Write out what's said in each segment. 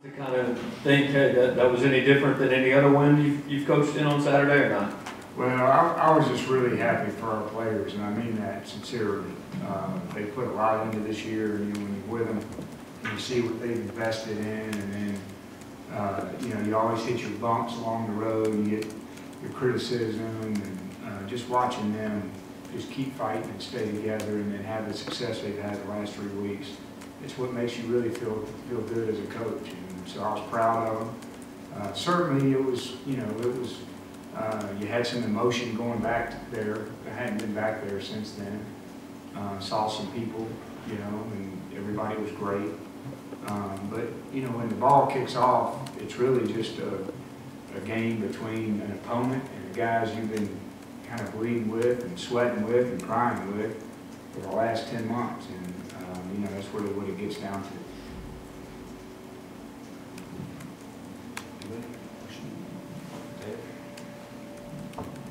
To kind of think that was any different than any other win you've coached in on Saturday or not? Well, I was just really happy for our players, and I mean that sincerely. They put a lot into this year, and when you're with them, you see what they've invested in, and then you always hit your bumps along the road, you get your criticism, and just watching them just keep fighting and stay together, and then have the success they've had the last 3 weeks. It's what makes you really feel good as a coach, and so I was proud of them. Certainly, it was you had some emotion going back there. I hadn't been back there since then. Saw some people, and everybody was great. But when the ball kicks off, it's really just a game between an opponent and the guys you've been kind of bleeding with and sweating with and crying with for the last 10 months. And that's really what it gets down to.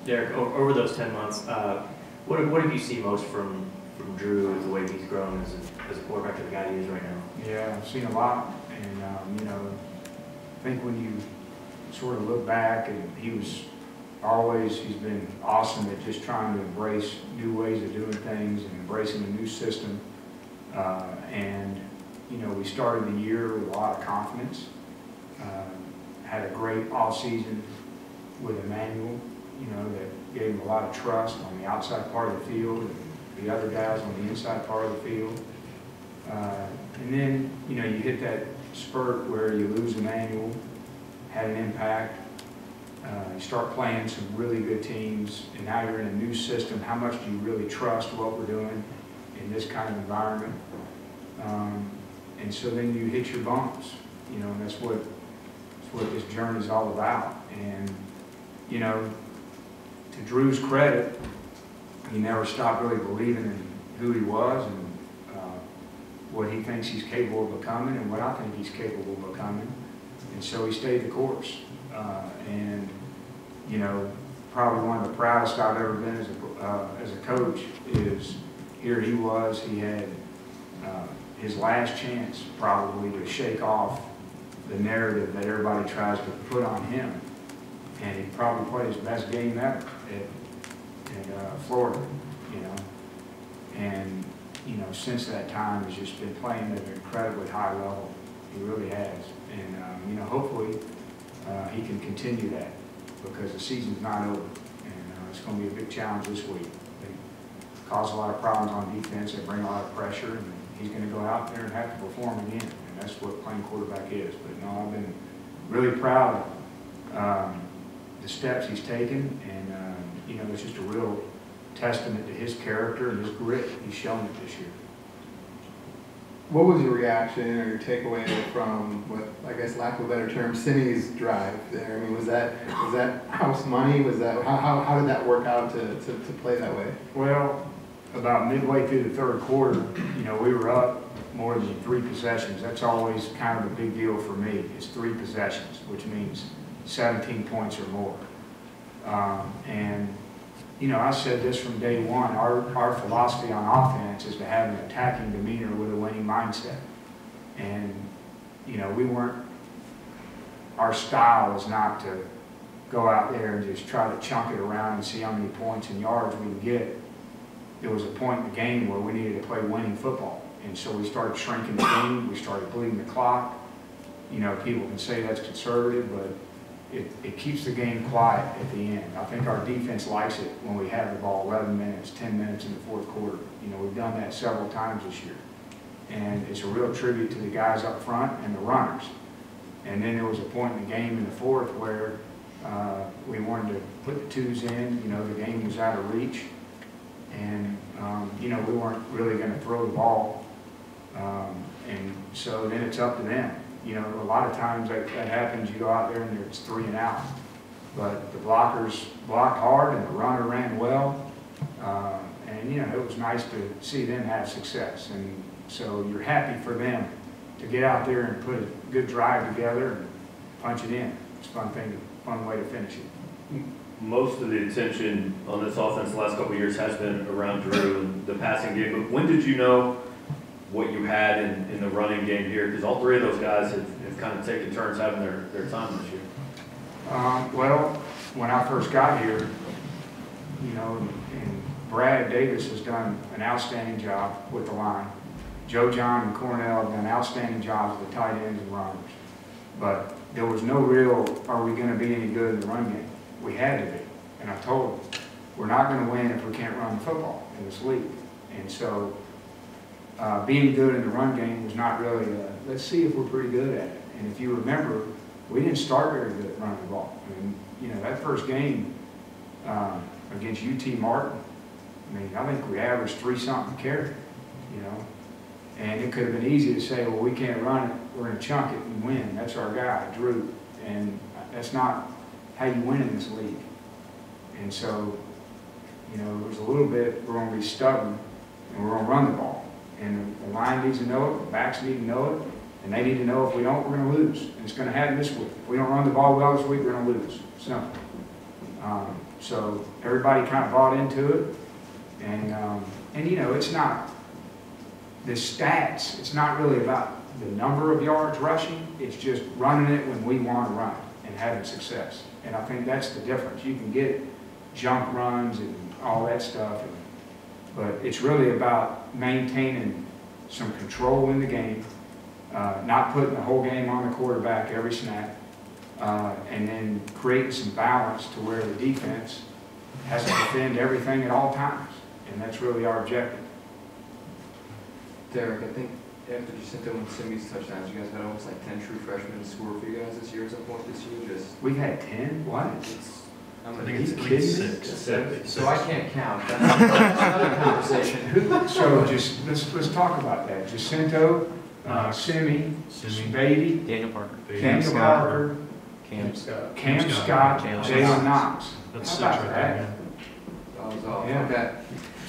Derek, over those 10 months, what have you seen most from Drew, the way he's grown as a quarterback to the guy he is right now? Yeah, I've seen a lot, and I think when you sort of look back, and he's been awesome at just trying to embrace new ways of doing things and embracing a new system. We started the year with a lot of confidence. Had a great offseason with Emmanuel, that gave him a lot of trust on the outside part of the field and the other guys on the inside part of the field. And then, you hit that spurt where you lose Emmanuel, had an impact. You start playing some really good teams, and now you're in a new system. How much do you really trust what we're doing in this kind of environment? And so then you hit your bumps, and that's what this journey is all about. And, to Drew's credit, he never stopped really believing in who he was and what he thinks he's capable of becoming and what I think he's capable of becoming. And so he stayed the course. Probably one of the proudest I've ever been as a coach is here he was. He had his last chance probably to shake off the narrative that everybody tries to put on him. And he probably played his best game ever at Florida, And, since that time, he's just been playing at an incredibly high level. He really has. And, hopefully he can continue that because the season's not over. And it's going to be a big challenge this week. They cause a lot of problems on defense. They bring a lot of pressure. And he's going to go out there and have to perform again. And that's what playing quarterback is. But, no, I've been really proud of the steps he's taken, and it's just a real testament to his character and his grit. He's shown it this year. What was your reaction or your takeaway from what, I guess, lack of a better term, Simmy's drive there? I mean, was that house money? Was that how did that work out to play that way? Well, about midway through the third quarter, we were up more than 3 possessions. That's always kind of a big deal for me. It's 3 possessions, which means 17 points or more. I said this from day one. Our philosophy on offense is to have an attacking demeanor with a winning mindset. And, our style is not to go out there and just try to chunk it around and see how many points and yards we can get. There was a point in the game where we needed to play winning football. And so we started shrinking the game. We started bleeding the clock. People can say that's conservative, but it keeps the game quiet at the end. I think our defense likes it when we have the ball 11 minutes, 10 minutes in the fourth quarter. We've done that several times this year. And it's a real tribute to the guys up front and the runners. And then there was a point in the game in the fourth where we wanted to put the 2s in. The game was out of reach. And, we weren't really going to throw the ball. And so then it's up to them. A lot of times that happens, you go out there and it's 3 and out. But the blockers blocked hard and the runner ran well. It was nice to see them have success. And so you're happy for them to get out there and put a good drive together and punch it in. It's a fun way to finish it. Most of the attention on this offense the last couple of years has been around Drew and the passing game. But when did you know what you had in the running game here? Because all 3 of those guys have kind of taking turns having their time this year? Well, when I first got here, you know, and Brad Davis has done an outstanding job with the line. Joe John and Cornell have done outstanding jobs with the tight ends and runners. But there was no real, are we going to be any good in the run game? We had to be. And I told them, we're not going to win if we can't run the football in this league. And so being good in the run game was not really, let's see if we're pretty good at it. And if you remember, we didn't start very good at running the ball. I mean, you know, that first game against UT Martin, I mean, I think we averaged 3-something carry, you know. And it could have been easy to say, well, we can't run it, we're going to chunk it and win. That's our guy, Drew. And that's not how you win in this league. And so, you know, there's a little bit, we're going to be stubborn and we're going to run the ball. And the line needs to know it, the backs need to know it, and they need to know if we don't, we're going to lose. And it's going to happen this week. If we don't run the ball well this week, we're going to lose. Simple. So everybody kind of bought into it. And you know, it's not the stats. It's not really about the number of yards rushing. It's just running it when we want to run it and having success. And I think that's the difference. You can get jump runs and all that stuff, but it's really about maintaining some control in the game, not putting the whole game on the quarterback every snap, and then creating some balance to where the defense has to defend everything at all times. And that's really our objective. Derek, I think after Jacinto and Simi's touchdowns, you guys had almost like 10 true freshmen score for you guys this year at some point this year. We've had 10? What? I'm I think like, it's kidding me? 6. so I can't count. That's another conversation. So just let's talk about that. Jacinto, Simi, Beatty, Daniel Parker. Daniel Parker, Cam Scott. Cam Scott, Jalen Knox. That's How about 6 right that? there. That was all. Yeah. Okay.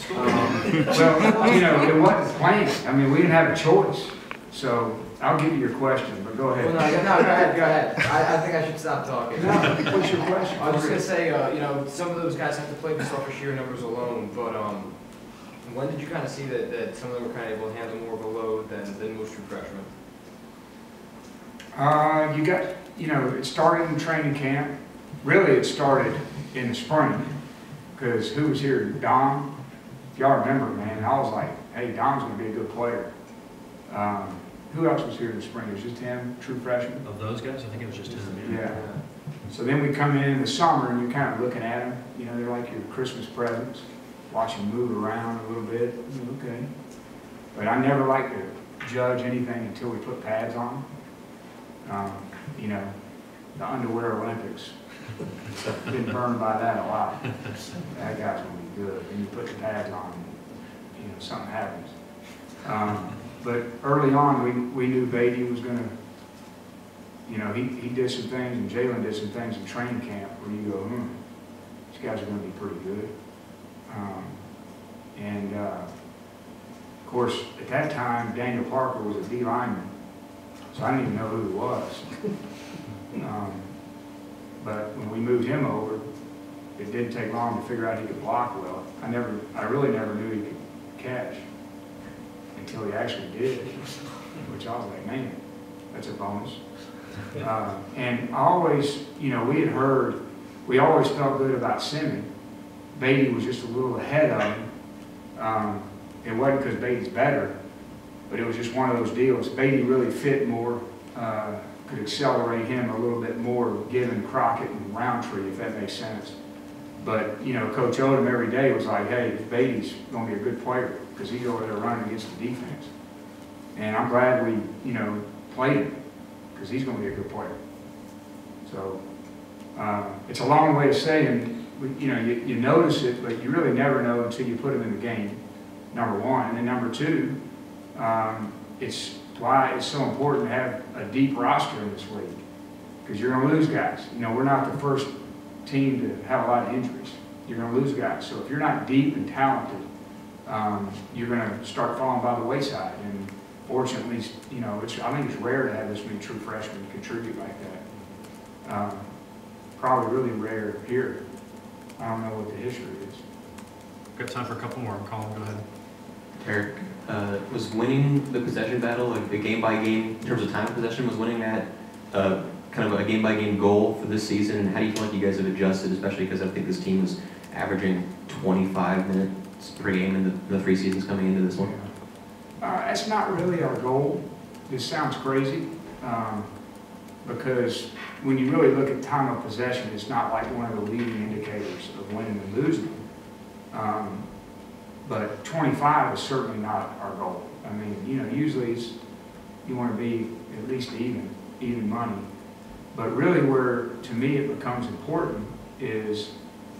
Well, you know, it wasn't planned. I mean, we didn't have a choice. So I'll give you your question, but go ahead. Well, no, go ahead. I think I should stop talking. No, what's your question? I was just gonna say, you know, some of those guys have to play based off of sheer numbers alone, but when did you kind of see that some of them were kind of able to handle more of a load than most true freshmen? You know, it started in training camp. Really, it started in the spring, because who was here? Dom. If y'all remember, man, I was like, hey, Dom's going to be a good player. Who else was here in the spring? It was just him, true freshman? Of those guys, I think it was just him. Yeah. So then we come in the summer, and you're kind of looking at them. You know, they're like your Christmas presents. Watch them move around a little bit. Okay. But I never like to judge anything until we put pads on them. You know, the underwear Olympics. Been burned by that a lot. That guy's going to be good. And you put the pads on, and, you know, something happens. But early on, we knew Beatty was going to, you know, he did some things, and Jalen did some things in training camp where you go, these guys are going to be pretty good. Of course, at that time, Daniel Parker was a D lineman, so I didn't even know who he was. But when we moved him over, it didn't take long to figure out he could block well. I really never knew he could catch until he actually did, which I was like, man, that's a bonus. And I always, you know, we always felt good about Simi. Beatty was just a little ahead of him. It wasn't because Beatty's better, but it was just one of those deals. Beatty really fit more, could accelerate him a little bit more, given Crockett and Roundtree, if that makes sense. But, you know, Coach Odom every day was like, hey, Beatty's going to be a good player because he's over there running against the defense. And I'm glad we, you know, played him because he's going to be a good player. So it's a long way of saying, you know, you notice it, but you really never know until you put him in the game, number one. And then number two, it's why it's so important to have a deep roster in this league, because you're going to lose guys. You know, we're not the first team to have a lot of injuries. You're going to lose guys. So if you're not deep and talented, you're going to start falling by the wayside. And fortunately, you know, I think it's rare to have this many true freshmen contribute like that. Probably really rare here. I don't know what the history is. Got time for a couple more. Colin, go ahead. Eric, was winning the possession battle, like the game by game in terms of time of possession, was winning that kind of a game-by-game goal for this season? And how do you feel like you guys have adjusted, especially because I think this team was averaging 25 minutes per game in the 3 seasons coming into this one? That's not really our goal. This sounds crazy, because when you really look at time of possession, it's not like one of the leading indicators of winning and losing. But 25 is certainly not our goal. I mean, you know, usually you want to be at least even money. But really where, to me, it becomes important is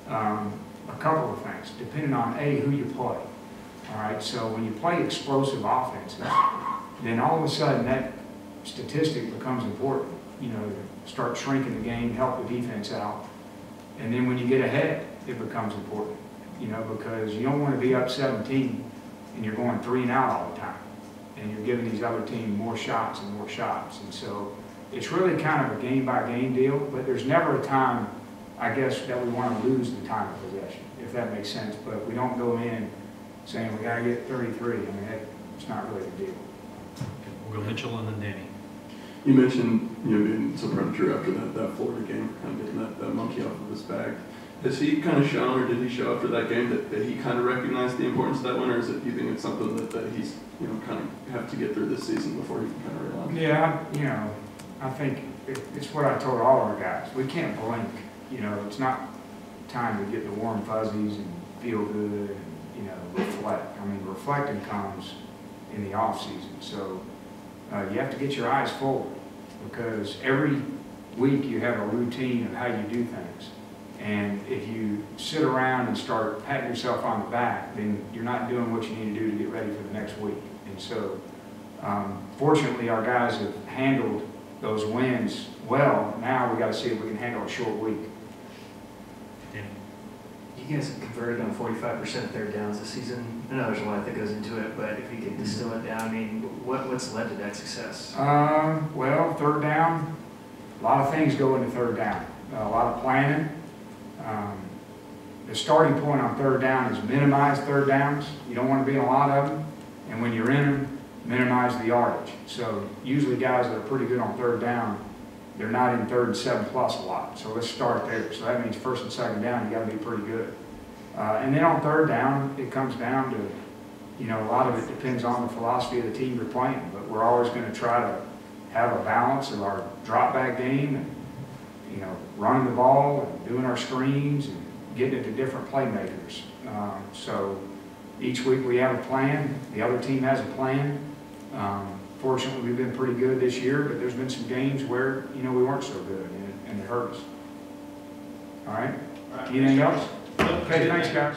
a couple of things, depending on, A, who you play. All right, so when you play explosive offenses, then all of a sudden that statistic becomes important. You know, start shrinking the game, help the defense out. And then when you get ahead, it becomes important. You know, because you don't want to be up 17 and you're going 3 and out all the time. And you're giving these other teams more shots and more shots. And so it's really kind of a game-by-game deal, but there's never a time, I guess, that we want to lose the time of possession, if that makes sense. But we don't go in saying we got to get 33. I mean, it's not really a deal. Okay, we'll go Mitchell and then Danny. You mentioned, you know, being so proud of Drew after that Florida game, kind of getting that monkey off of his back. Has he kind of shown, or did he show after that game that he kind of recognized the importance of that win, or is it, do you think it's something that he's, you know, kind of have to get through this season before he can kind of relax? Yeah, you know, I think it's what I told all our guys. We can't blink. You know, it's not time to get the warm fuzzies and feel good and, you know, reflect. I mean, reflecting comes in the off season. So you have to get your eyes forward, because every week you have a routine of how you do things. And if you sit around and start patting yourself on the back, then you're not doing what you need to do to get ready for the next week. And so, fortunately, our guys have handled those wins well. Now we got to see if we can handle a short week. Danny. You guys have converted on 45% of third downs this season. I know there's a lot that goes into it, but if you can distill it down, I mean, what's led to that success? Well, third down, a lot of things go into third down. A lot of planning. The starting point on third down is minimize third downs. You don't want to be in a lot of them. And when you're in them, minimize the yardage. So usually guys that are pretty good on third down, they're not in 3rd and 7+ a lot. So let's start there. So that means 1st and 2nd down, you got to be pretty good. And then on third down, it comes down to, you know, a lot of it depends on the philosophy of the team you're playing. But we're always going to try to have a balance of our drop back game and, you know, running the ball and doing our screens and getting it to different playmakers. So each week we have a plan. The other team has a plan. Fortunately, we've been pretty good this year, but there's been some games where, you know, we weren't so good and it hurt us. All right? Anything else? Okay, thanks, guys.